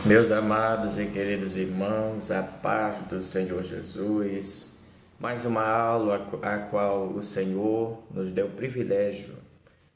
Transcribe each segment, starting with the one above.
Meus amados e queridos irmãos, a paz do Senhor Jesus, mais uma aula a qual o Senhor nos deu o privilégio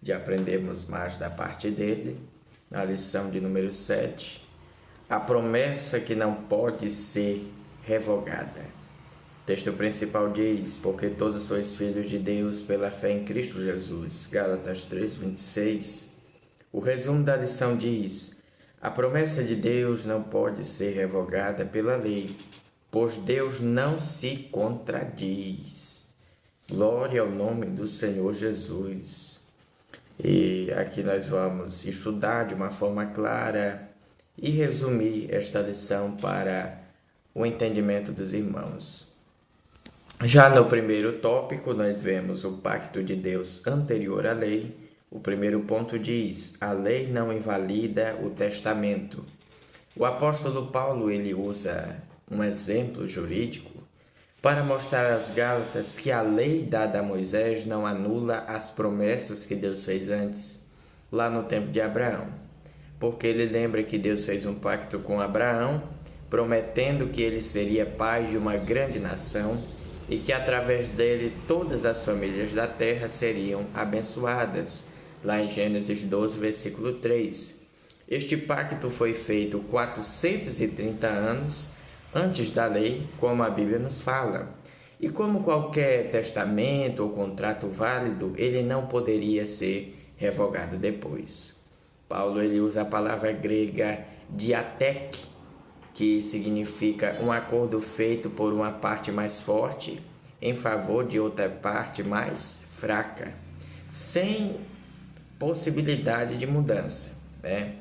de aprendermos mais da parte dele, na lição de número 7, a promessa que não pode ser revogada. O texto principal diz: porque todos sois filhos de Deus pela fé em Cristo Jesus, Gálatas 3:26. O resumo da lição diz: a promessa de Deus não pode ser revogada pela lei, pois Deus não se contradiz. Glória ao nome do Senhor Jesus. E aqui nós vamos estudar de uma forma clara e resumir esta lição para o entendimento dos irmãos. Já no primeiro tópico, nós vemos o pacto de Deus anterior à lei. O primeiro ponto diz: a lei não invalida o testamento. O apóstolo Paulo ele usa um exemplo jurídico para mostrar às Gálatas que a lei dada a Moisés não anula as promessas que Deus fez antes, lá no tempo de Abraão. Porque ele lembra que Deus fez um pacto com Abraão, prometendo que ele seria pai de uma grande nação e que através dele todas as famílias da terra seriam abençoadas. Lá em Gênesis 12, versículo 3. Este pacto foi feito 430 anos antes da lei, como a Bíblia nos fala. E como qualquer testamento ou contrato válido, ele não poderia ser revogado depois. Paulo ele usa a palavra grega diatek, que significa um acordo feito por uma parte mais forte em favor de outra parte mais fraca, sem possibilidade de mudança, né?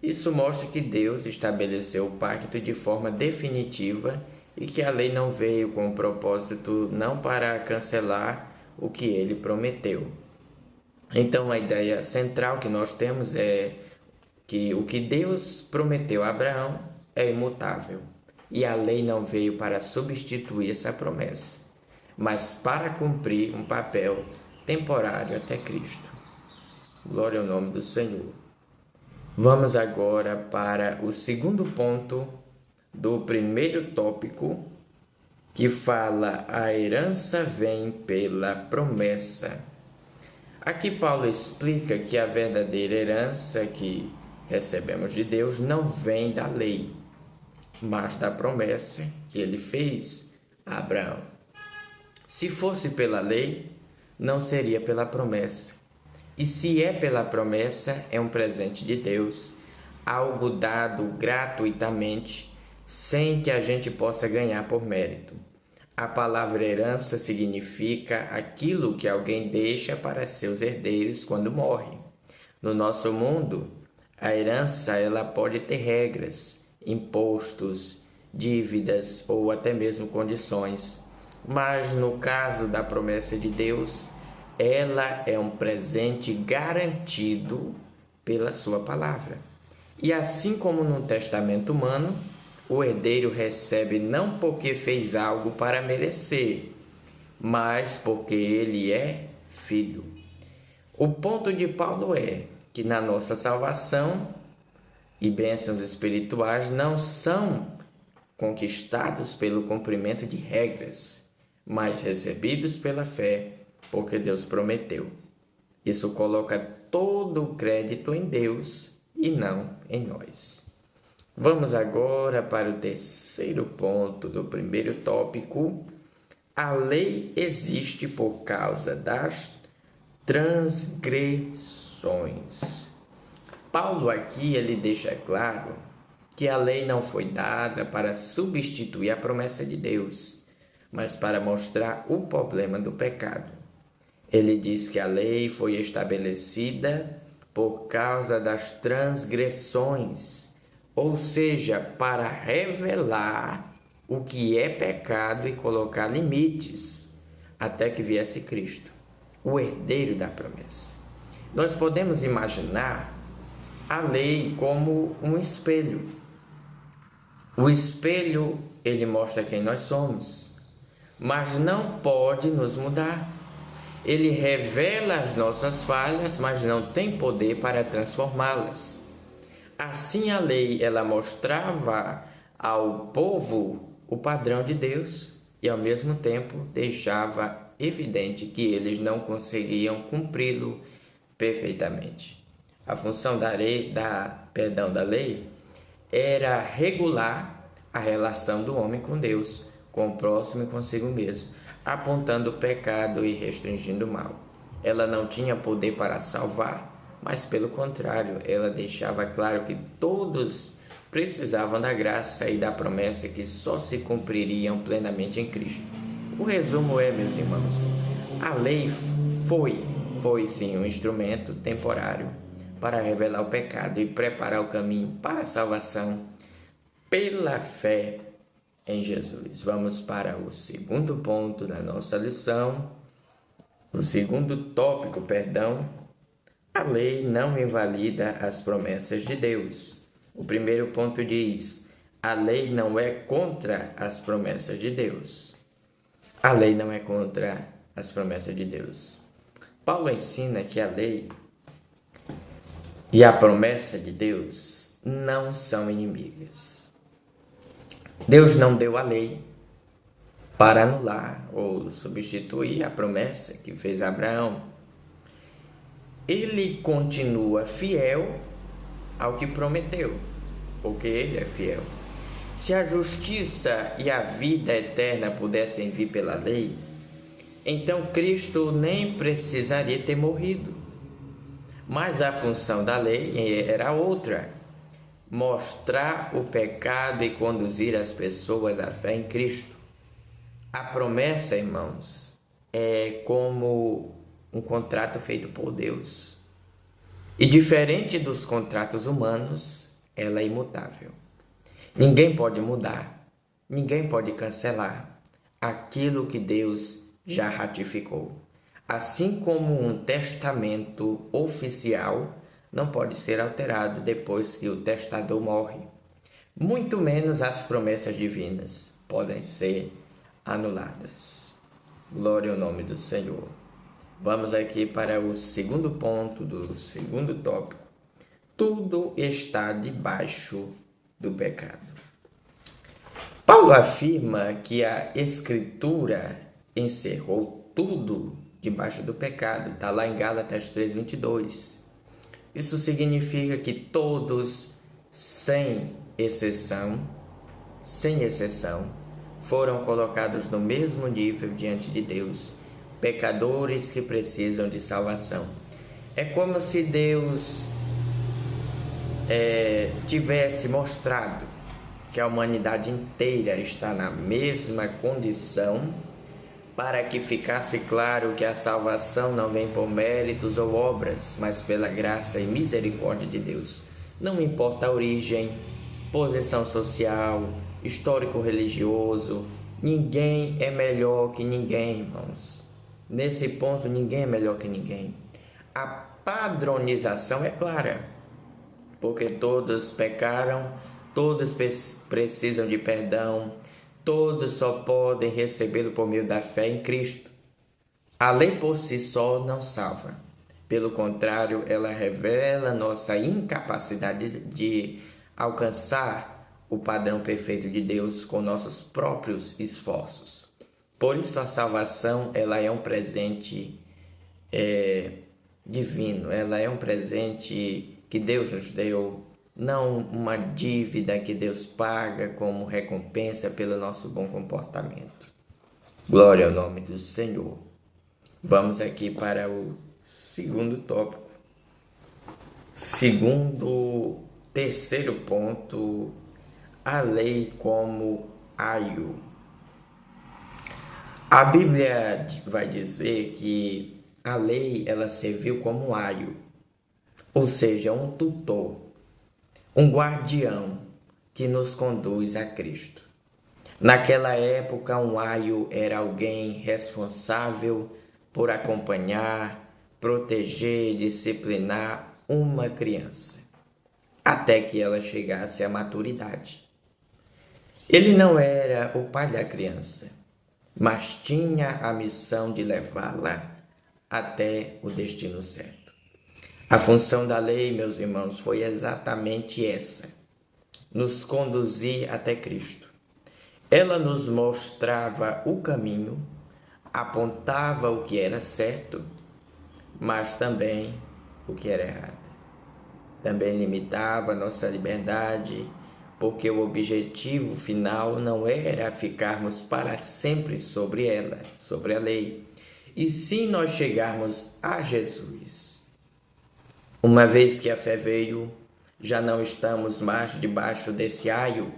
Isso mostra que Deus estabeleceu o pacto de forma definitiva e que a lei não veio com o propósito não para cancelar o que ele prometeu. Então a ideia central que nós temos é que o que Deus prometeu a Abraão é imutável e a lei não veio para substituir essa promessa, mas para cumprir um papel temporário até Cristo. Glória ao nome do Senhor. Vamos agora para o segundo ponto do primeiro tópico, que fala: a herança vem pela promessa. Aqui Paulo explica que a verdadeira herança que recebemos de Deus não vem da lei, mas da promessa que ele fez a Abraão. Se fosse pela lei, não seria pela promessa. E se é pela promessa, é um presente de Deus, algo dado gratuitamente, sem que a gente possa ganhar por mérito. A palavra herança significa aquilo que alguém deixa para seus herdeiros quando morre. No nosso mundo, a herança ela pode ter regras, impostos, dívidas ou até mesmo condições. Mas no caso da promessa de Deus, ela é um presente garantido pela sua palavra. E assim como no testamento humano, o herdeiro recebe não porque fez algo para merecer, mas porque ele é filho. O ponto de Paulo é que na nossa salvação e bênçãos espirituais não são conquistados pelo cumprimento de regras, mas recebidos pela fé, porque Deus prometeu. Isso coloca todo o crédito em Deus e não em nós. Vamos agora para o terceiro ponto do primeiro tópico. A lei existe por causa das transgressões. Paulo aqui ele deixa claro que a lei não foi dada para substituir a promessa de Deus, mas para mostrar o problema do pecado. Ele diz que a lei foi estabelecida por causa das transgressões, ou seja, para revelar o que é pecado e colocar limites, até que viesse Cristo, o herdeiro da promessa. Nós podemos imaginar a lei como um espelho. O espelho, ele mostra quem nós somos, mas não pode nos mudar. Ele revela as nossas falhas, mas não tem poder para transformá-las. Assim a lei ela mostrava ao povo o padrão de Deus e ao mesmo tempo deixava evidente que eles não conseguiam cumpri-lo perfeitamente. A função da lei era regular a relação do homem com Deus, com o próximo e consigo mesmo, apontando o pecado e restringindo o mal. Ela não tinha poder para salvar, mas pelo contrário, ela deixava claro que todos precisavam da graça e da promessa que só se cumpririam plenamente em Cristo. O resumo é, meus irmãos, a lei foi sim um instrumento temporário para revelar o pecado e preparar o caminho para a salvação pela fé em Jesus. Vamos para o segundo ponto da nossa lição, o segundo tópico, perdão. A lei não invalida as promessas de Deus. O primeiro ponto diz: a lei não é contra as promessas de Deus. A lei não é contra as promessas de Deus. Paulo ensina que a lei e a promessa de Deus não são inimigas. Deus não deu a lei para anular ou substituir a promessa que fez a Abraão. Ele continua fiel ao que prometeu, porque ele é fiel. Se a justiça e a vida eterna pudessem vir pela lei, então Cristo nem precisaria ter morrido. Mas a função da lei era outra: mostrar o pecado e conduzir as pessoas à fé em Cristo. A promessa, irmãos, é como um contrato feito por Deus. E diferente dos contratos humanos, ela é imutável. Ninguém pode mudar, ninguém pode cancelar aquilo que Deus já ratificou. Assim como um testamento oficial não pode ser alterado depois que o testador morre, muito menos as promessas divinas podem ser anuladas. Glória ao nome do Senhor. Vamos aqui para o segundo ponto do segundo tópico. Tudo está debaixo do pecado. Paulo afirma que a Escritura encerrou tudo debaixo do pecado. Está lá em Gálatas 3:22. Isso significa que todos, sem exceção, foram colocados no mesmo nível diante de Deus, pecadores que precisam de salvação. É como se Deus tivesse mostrado que a humanidade inteira está na mesma condição, para que ficasse claro que a salvação não vem por méritos ou obras, mas pela graça e misericórdia de Deus. Não importa a origem, posição social, histórico religioso, ninguém é melhor que ninguém, irmãos. Nesse ponto, ninguém é melhor que ninguém. A padronização é clara, porque todos pecaram, todos precisam de perdão, todos só podem recebê-lo por meio da fé em Cristo. A lei por si só não salva. Pelo contrário, ela revela nossa incapacidade de alcançar o padrão perfeito de Deus com nossos próprios esforços. Por isso a salvação ela é um presente divino, ela é um presente que Deus nos deu, não uma dívida que Deus paga como recompensa pelo nosso bom comportamento. Glória ao nome do Senhor. Vamos aqui para o segundo tópico. Terceiro ponto, a lei como aio. A Bíblia vai dizer que a lei ela serviu como um aio, ou seja, um tutor, um guardião que nos conduz a Cristo. Naquela época, um aio era alguém responsável por acompanhar, proteger e disciplinar uma criança, até que ela chegasse à maturidade. Ele não era o pai da criança, mas tinha a missão de levá-la até o destino certo. A função da lei, meus irmãos, foi exatamente essa: nos conduzir até Cristo. Ela nos mostrava o caminho, apontava o que era certo, mas também o que era errado. Também limitava nossa liberdade, porque o objetivo final não era ficarmos para sempre sobre ela, sobre a lei, e sim nós chegarmos a Jesus. Uma vez que a fé veio, já não estamos mais debaixo desse aio,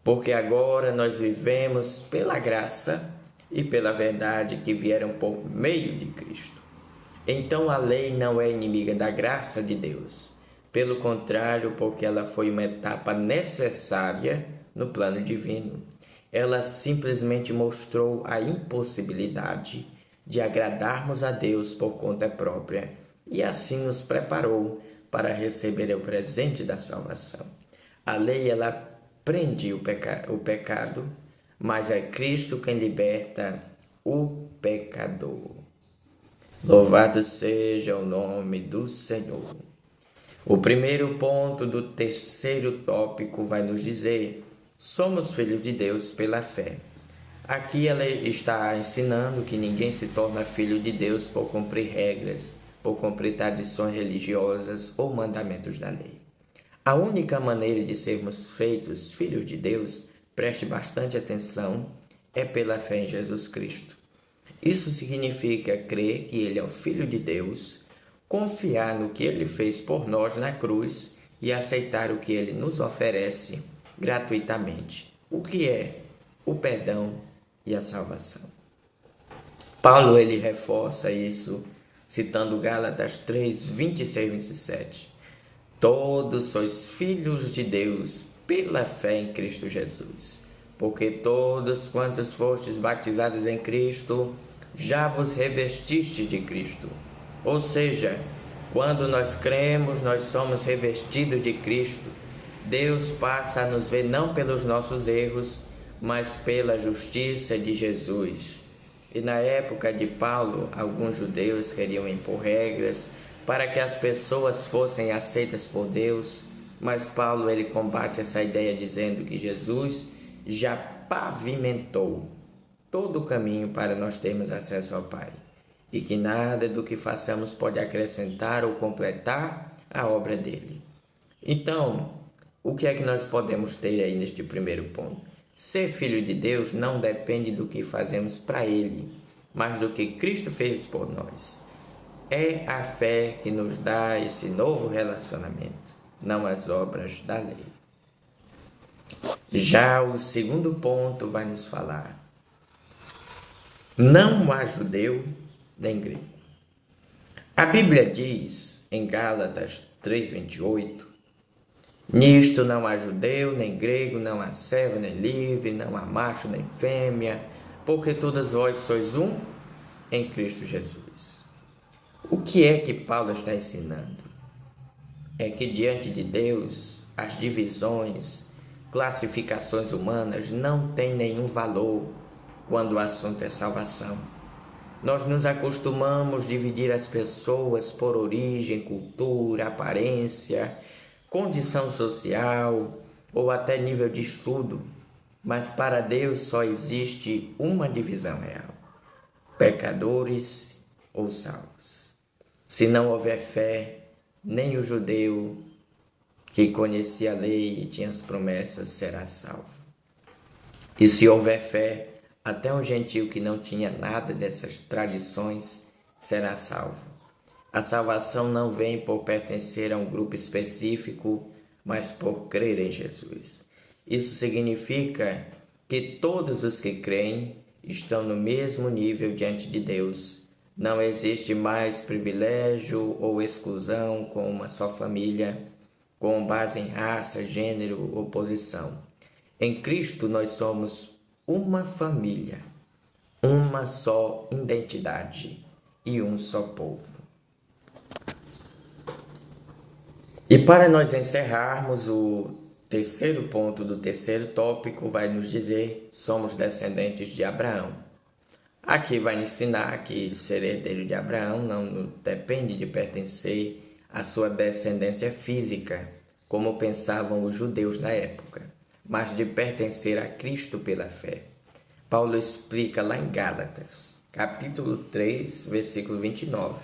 porque agora nós vivemos pela graça e pela verdade que vieram por meio de Cristo. Então a lei não é inimiga da graça de Deus. Pelo contrário, porque ela foi uma etapa necessária no plano divino. Ela simplesmente mostrou a impossibilidade de agradarmos a Deus por conta própria e assim nos preparou para receber o presente da salvação. A lei, ela prende o pecado, mas é Cristo quem liberta o pecador. Louvado seja o nome do Senhor. O primeiro ponto do terceiro tópico vai nos dizer: somos filhos de Deus pela fé. Aqui ela está ensinando que ninguém se torna filho de Deus por cumprir regras, por cumprir tradições religiosas ou mandamentos da lei. A única maneira de sermos feitos filhos de Deus, preste bastante atenção, é pela fé em Jesus Cristo. Isso significa crer que Ele é o Filho de Deus, confiar no que Ele fez por nós na cruz e aceitar o que Ele nos oferece gratuitamente, o que é o perdão e a salvação. Paulo ele reforça isso citando Gálatas 3, 26 e 27. Todos sois filhos de Deus pela fé em Cristo Jesus, porque todos quantos fostes batizados em Cristo, já vos revestiste de Cristo. Ou seja, quando nós cremos, nós somos revestidos de Cristo. Deus passa a nos ver não pelos nossos erros, mas pela justiça de Jesus. E na época de Paulo, alguns judeus queriam impor regras para que as pessoas fossem aceitas por Deus, mas Paulo ele combate essa ideia dizendo que Jesus já pavimentou todo o caminho para nós termos acesso ao Pai, e que nada do que façamos pode acrescentar ou completar a obra dele. Então, o que é que nós podemos ter aí neste primeiro ponto? Ser filho de Deus não depende do que fazemos para Ele, mas do que Cristo fez por nós. É a fé que nos dá esse novo relacionamento, não as obras da lei. Já o segundo ponto vai nos falar: não há judeu nem grego. A Bíblia diz em Gálatas 3:28: nisto não há judeu nem grego, não há servo nem livre, não há macho nem fêmea, porque todas vós sois um em Cristo Jesus. O que é que Paulo está ensinando? É que diante de Deus, as divisões, classificações humanas não têm nenhum valor quando o assunto é salvação. Nós nos acostumamos a dividir as pessoas por origem, cultura, aparência, condição social ou até nível de estudo, mas para Deus só existe uma divisão real: pecadores ou salvos. Se não houver fé, nem o judeu que conhecia a lei e tinha as promessas será salvo. E se houver fé, até um gentio que não tinha nada dessas tradições será salvo. A salvação não vem por pertencer a um grupo específico, mas por crer em Jesus. Isso significa que todos os que creem estão no mesmo nível diante de Deus. Não existe mais privilégio ou exclusão com uma só família, com base em raça, gênero ou posição. Em Cristo nós somos uma família, uma só identidade e um só povo. E para nós encerrarmos, o terceiro ponto do terceiro tópico vai nos dizer: somos descendentes de Abraão. Aqui vai ensinar que ser herdeiro de Abraão não depende de pertencer a sua descendência física, como pensavam os judeus na época, mas de pertencer a Cristo pela fé. Paulo explica lá em Gálatas, capítulo 3, versículo 29.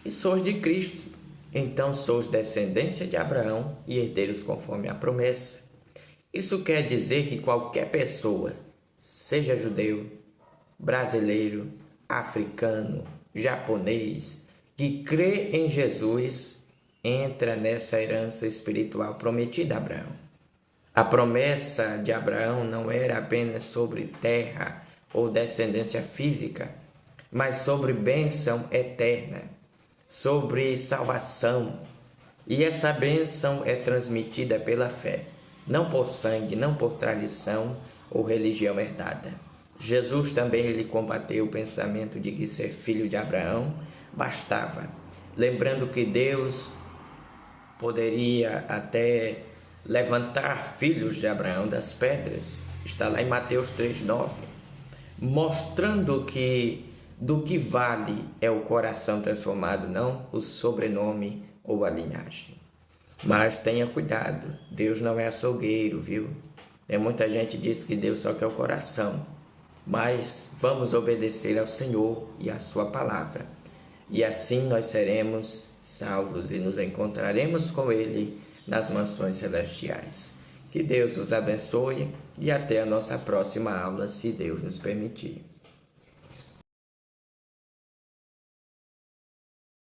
E sois de Cristo, então sois descendência de Abraão e herdeiros conforme a promessa. Isso quer dizer que qualquer pessoa, seja judeu, brasileiro, africano, japonês, que crê em Jesus, entra nessa herança espiritual prometida a Abraão. A promessa de Abraão não era apenas sobre terra ou descendência física, mas sobre bênção eterna, sobre salvação. E essa bênção é transmitida pela fé, não por sangue, não por tradição ou religião herdada. Jesus também ele combateu o pensamento de que ser filho de Abraão bastava, lembrando que Deus poderia até levantar filhos de Abraão das pedras. Está lá em Mateus 3:9, mostrando que do que vale é o coração transformado, não o sobrenome ou a linhagem. Mas tenha cuidado, Deus não é açougueiro, viu? Muita gente diz que Deus só quer o coração, mas vamos obedecer ao Senhor e à sua palavra. E assim nós seremos salvos e nos encontraremos com Ele nas mansões celestiais. Que Deus os abençoe e até a nossa próxima aula, se Deus nos permitir.